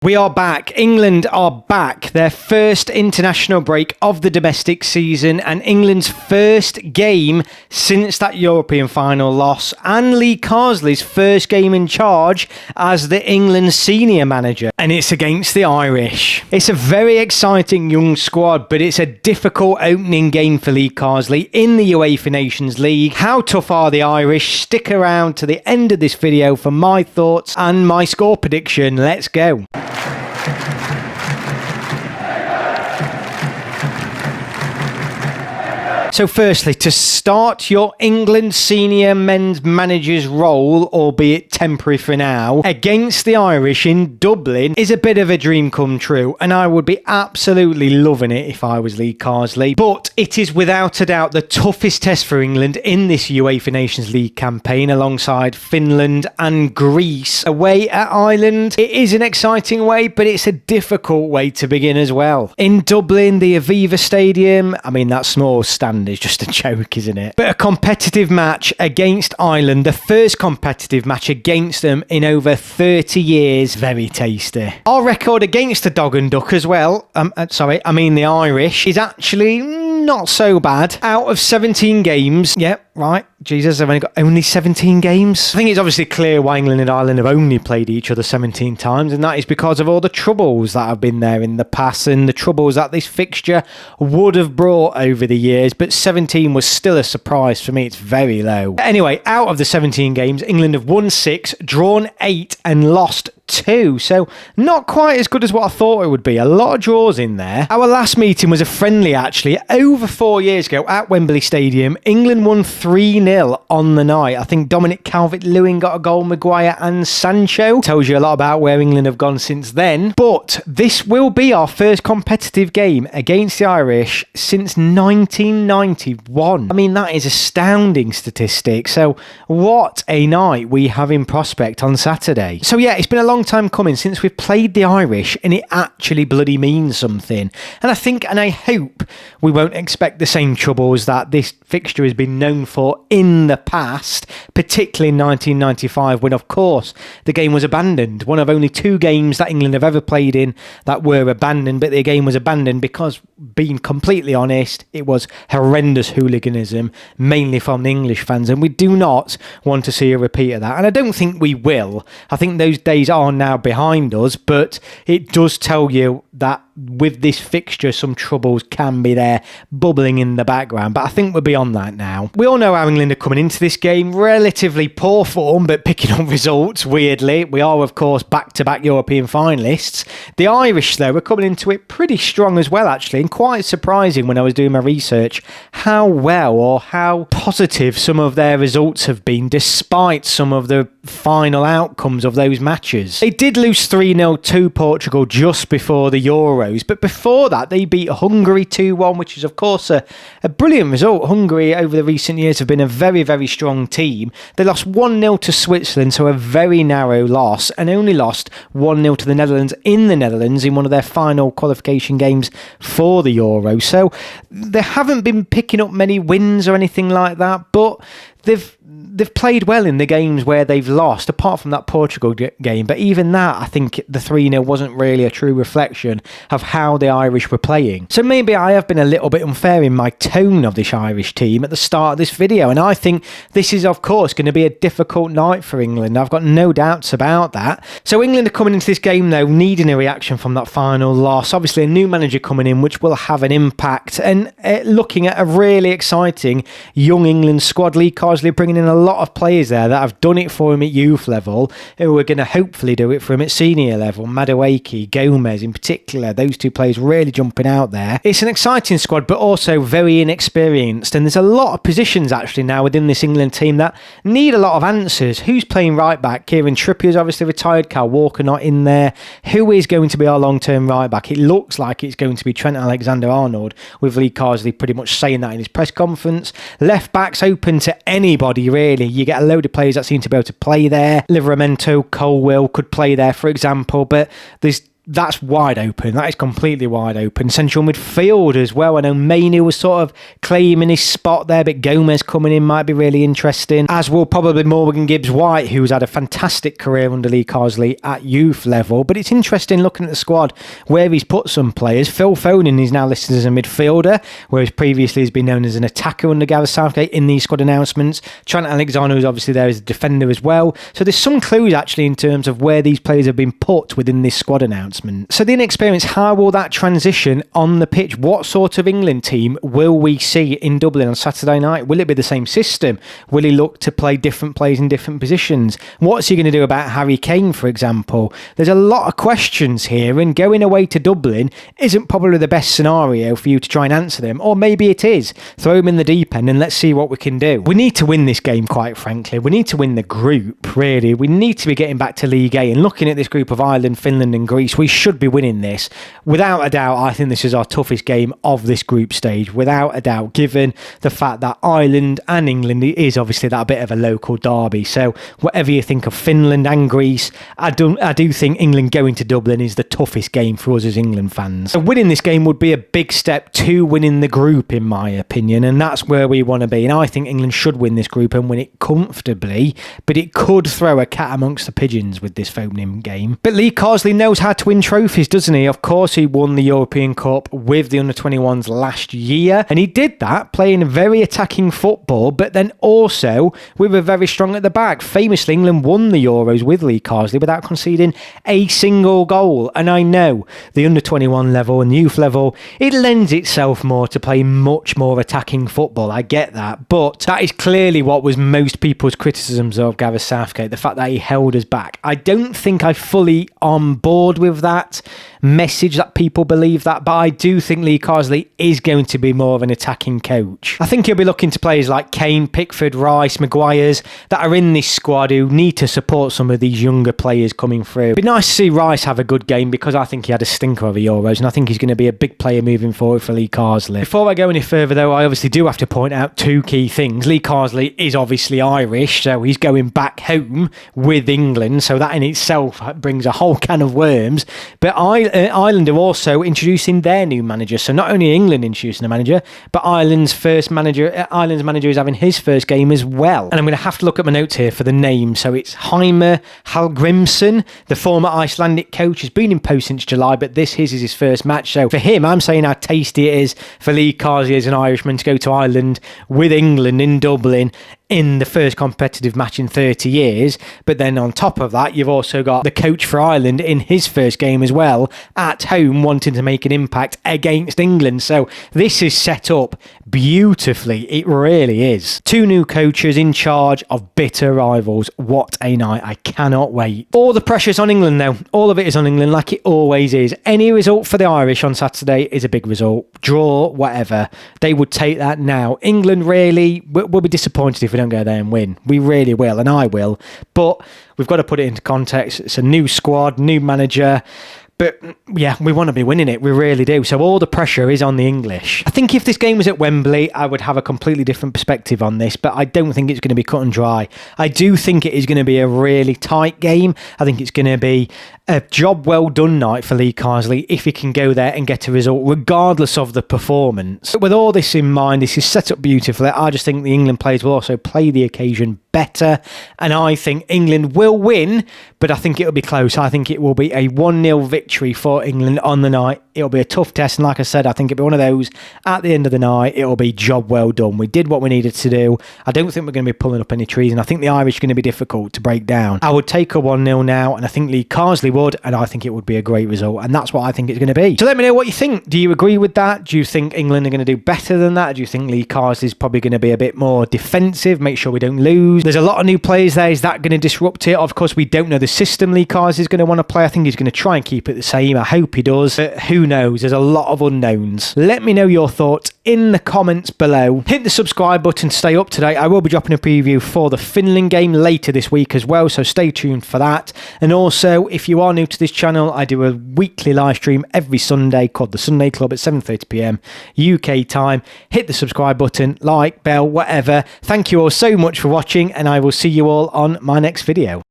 We are back. England are back. Their first international break of the domestic season and England's first game since that European final loss and Lee Carsley's first game in charge as the England senior manager. And it's against the Irish. It's a very exciting young squad, but it's a difficult opening game for Lee Carsley in the UEFA Nations League. How tough are the Irish? Stick around to the end of this video for my thoughts and my score prediction. Let's go. So firstly, to start your England senior men's manager's role, albeit temporary for now, against the Irish in Dublin is a bit of a dream come true, and I would be absolutely loving it if I was Lee Carsley. But it is without a doubt the toughest test for England in this UEFA Nations League campaign, alongside Finland and Greece. Away at Ireland, it is an exciting way, but it's a difficult way to begin as well. In Dublin, the Aviva Stadium, I mean, that small stand is just a joke, isn't it? But a competitive match against Ireland, the first competitive match against them in over 30 years, very tasty. Our record against the Dog and Duck as well, the Irish, is actually not so bad. Out of 17 games, yep, right, Jesus, I've only got 17 games. I think it's obviously clear why England and Ireland have only played each other 17 times, and that is because of all the troubles that have been there in the past and the troubles that this fixture would have brought over the years, but 17 was still a surprise for me. It's very low. Anyway, out of the 17 games, England have won 6, drawn 8 and lost 2, so not quite as good as what I thought it would be. A lot of draws in there. Our last meeting was a friendly, actually, over 4 years ago at Wembley Stadium. England won 3-0 on the night. I think Dominic Calvert-Lewin got a goal, Maguire and Sancho. Tells you a lot about where England have gone since then. But this will be our first competitive game against the Irish since 1991. I mean, that is astounding statistic. So what a night we have in prospect on Saturday. So yeah, it's been a long time coming since we've played the Irish, and it actually bloody means something. And I think, and I hope, we won't expect the same troubles that this fixture has been known for in the past, particularly in 1995, when of course the game was abandoned. One of only 2 games that England have ever played in that were abandoned, but the game was abandoned because, being completely honest, it was horrendous hooliganism, mainly from the English fans, and we do not want to see a repeat of that, and I don't think we will. I think those days are now behind us, but it does tell you that with this fixture some troubles can be there bubbling in the background, but I think we're beyond that now. We all know how England are coming into this game, relatively poor form but picking up results, weirdly. We are of course back-to-back European finalists. The Irish though are coming into it pretty strong as well, actually, and quite surprising when I was doing my research how well or how positive some of their results have been despite some of the final outcomes of those matches. They did lose 3-0 to Portugal just before the Euros, but before that they beat Hungary 2-1, which is of course a brilliant result. Hungary over the recent years have been a very, very strong team. They lost 1-0 to Switzerland, so a very narrow loss, and only lost 1-0 to the Netherlands in one of their final qualification games for the Euro. So they haven't been picking up many wins or anything like that, but they've played well in the games where they've lost, apart from that Portugal game. But even that, I think the 3-0 wasn't really a true reflection of how the Irish were playing. So maybe I have been a little bit unfair in my tone of this Irish team at the start of this video. And I think this is, of course, going to be a difficult night for England. I've got no doubts about that. So England are coming into this game, though, needing a reaction from that final loss. Obviously, a new manager coming in, which will have an impact. And looking at a really exciting young England squad. Lee Carsley bringing in a lot of players there that have done it for him at youth level, who are going to hopefully do it for him at senior level. Madueke, Gomez in particular, those 2 players really jumping out there. It's an exciting squad, but also very inexperienced, and there's a lot of positions actually now within this England team that need a lot of answers. Who's playing right back? Kieran Trippier's obviously retired, Kyle Walker not in there. Who is going to be our long-term right back? It looks like it's going to be Trent Alexander-Arnold, with Lee Carsley pretty much saying that in his press conference. Left back's open to anybody really. You get a load of players that seem to be able to play there. Livramento, Colwill could play there, for example, but there's that's wide open. That is completely wide open. Central midfield as well. I know Mainu was sort of claiming his spot there, but Gomez coming in might be really interesting, as will probably Morgan Gibbs-White, who's had a fantastic career under Lee Carsley at youth level. But it's interesting looking at the squad where he's put some players. Phil Foden is now listed as a midfielder, whereas previously he's been known as an attacker under Gareth Southgate in these squad announcements. Trent Alexander is obviously there as a defender as well. So there's some clues actually in terms of where these players have been put within this squad announcement. So the inexperience, how will that transition on the pitch? What sort of England team will we see in Dublin on Saturday night? Will it be the same system? Will he look to play different players in different positions? What's he going to do about Harry Kane, for example? There's a lot of questions here, and going away to Dublin isn't probably the best scenario for you to try and answer them. Or maybe it is. Throw him in the deep end and let's see what we can do. We need to win this game, quite frankly. We need to win the group, really. We need to be getting back to League A, and looking at this group of Ireland, Finland and Greece, we should be winning this. Without a doubt, I think this is our toughest game of this group stage, without a doubt, given the fact that Ireland and England is obviously that bit of a local derby. So whatever you think of Finland and Greece, I do think England going to Dublin is the toughest game for us as England fans. So winning this game would be a big step to winning the group, in my opinion, and that's where we want to be. And I think England should win this group and win it comfortably, but it could throw a cat amongst the pigeons with this opening game. But Lee Carsley knows how to win trophies, doesn't he? Of course, he won the European Cup with the under-21s last year, and he did that playing very attacking football, but then also we were very strong at the back. Famously, England won the Euros with Lee Carsley without conceding a single goal. And I know the under-21 level and youth level, it lends itself more to play much more attacking football. I get that, but that is clearly what was most people's criticisms of Gareth Southgate, the fact that he held us back. I don't think I'm fully on board with that message that people believe that, but I do think Lee Carsley is going to be more of an attacking coach. I think he'll be looking to players like Kane, Pickford, Rice, Maguire's that are in this squad who need to support some of these younger players coming through. It'd be nice to see Rice have a good game, because I think he had a stinker of the Euros, and I think he's going to be a big player moving forward for Lee Carsley. Before I go any further though, I obviously do have to point out two key things. Lee Carsley is obviously Irish, so he's going back home with England, so that in itself brings a whole can of worms. But Ireland are also introducing their new manager, so not only England introducing a manager, but Ireland's manager is having his first game as well. And I'm going to have to look at my notes here for the name. So it's Heimer Halgrimsson, the former Icelandic coach, has been in post since July, but this is his first match. So for him, I'm saying how tasty it is for Lee Carsley as an Irishman to go to Ireland with England in Dublin in the first competitive match in 30 years. But then on top of that, you've also got the coach for Ireland in his first game as well, at home, wanting to make an impact against England. So this is set up beautifully. It really is. Two new coaches in charge of bitter rivals. What a night. I cannot wait. All the pressure's on England though. All of it is on England, like it always is. Any result for the Irish on Saturday is a big result. Draw, whatever. They would take that now. England really will be disappointed if we don't go there and win. We really will, and I will. But we've got to put it into context. It's a new squad, new manager. But yeah, we want to be winning it. We really do. So all the pressure is on the English. I think if this game was at Wembley, I would have a completely different perspective on this, but I don't think it's going to be cut and dry. I do think it is going to be a really tight game. I think it's going to be a job well done night for Lee Carsley if he can go there and get a result, regardless of the performance. But with all this in mind, this is set up beautifully. I just think the England players will also play the occasion better, and I think England will win, but I think it'll be close. I think it will be a 1-0 victory for England on the night. It'll be a tough test, and like I said, I think it'll be one of those at the end of the night. It'll be job well done. We did what we needed to do. I don't think we're going to be pulling up any trees, and I think the Irish are going to be difficult to break down. I would take a 1-0 now, and I think Lee Carsley would, and I think it would be a great result, and that's what I think it's going to be. So let me know what you think. Do you agree with that? Do you think England are going to do better than that? Do you think Lee Carsley is probably going to be a bit more defensive, make sure we don't lose? There's a lot of new players there. Is that going to disrupt it? Of course, we don't know the system Lee Carsley is going to want to play. I think he's going to try and keep it the same. I hope he does, but who knows? There's a lot of unknowns. Let me know your thoughts in the comments below. Hit the subscribe button to stay up to date. I will be dropping a preview for the Finland game later this week as well, so stay tuned for that. And also, if you are new to this channel, I do a weekly live stream every Sunday called The Sunday Club at 7:30 p.m. UK time. Hit the subscribe button, like, bell, whatever. Thank you all so much for watching, and I will see you all on my next video.